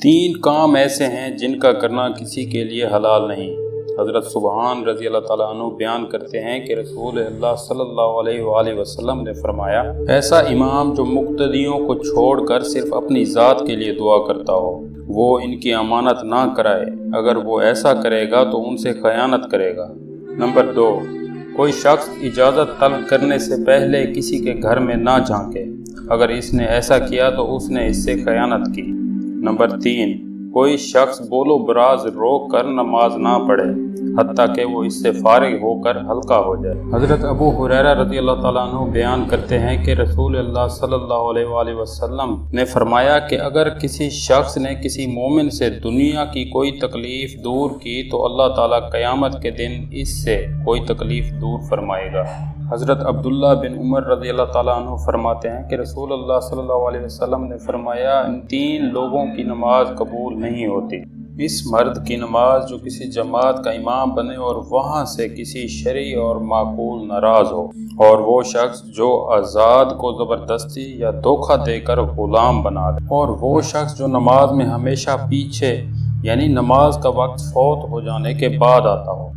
تین کام ایسے ہیں جن کا کرنا کسی کے لیے حلال نہیں۔ حضرت سبحان رضی اللہ تعالیٰ عنہ بیان کرتے ہیں کہ رسول اللہ صلی اللہ علیہ وآلہ وسلم نے فرمایا، ایسا امام جو مقتدیوں کو چھوڑ کر صرف اپنی ذات کے لیے دعا کرتا ہو، وہ ان کی امانت نہ کرائے، اگر وہ ایسا کرے گا تو ان سے خیانت کرے گا۔ نمبر 2، کوئی شخص اجازت طلب کرنے سے پہلے کسی کے گھر میں نہ جھانکے، اگر اس نے ایسا کیا تو اس نے اس سے خیانت کی۔ نمبر 3، کوئی شخص بول و براز روک کر نماز نہ پڑھے حتیٰ کہ وہ اس سے فارغ ہو کر ہلکا ہو جائے۔ حضرت ابو ہریرہ رضی اللہ تعالیٰ عنہ بیان کرتے ہیں کہ رسول اللہ صلی اللہ علیہ وآلہ وسلم نے فرمایا کہ اگر کسی شخص نے کسی مومن سے دنیا کی کوئی تکلیف دور کی تو اللہ تعالیٰ قیامت کے دن اس سے کوئی تکلیف دور فرمائے گا۔ حضرت عبداللہ بن عمر رضی اللہ تعالیٰ عنہ فرماتے ہیں کہ رسول اللہ صلی اللہ علیہ وسلم نے فرمایا، ان تین لوگوں کی نماز قبول نہیں ہوتی: اس مرد کی نماز جو کسی جماعت کا امام بنے اور وہاں سے کسی شرعی اور معقول ناراض ہو، اور وہ شخص جو آزاد کو زبردستی یا دھوکہ دے کر غلام بنا دے، اور وہ شخص جو نماز میں ہمیشہ پیچھے یعنی نماز کا وقت فوت ہو جانے کے بعد آتا ہو۔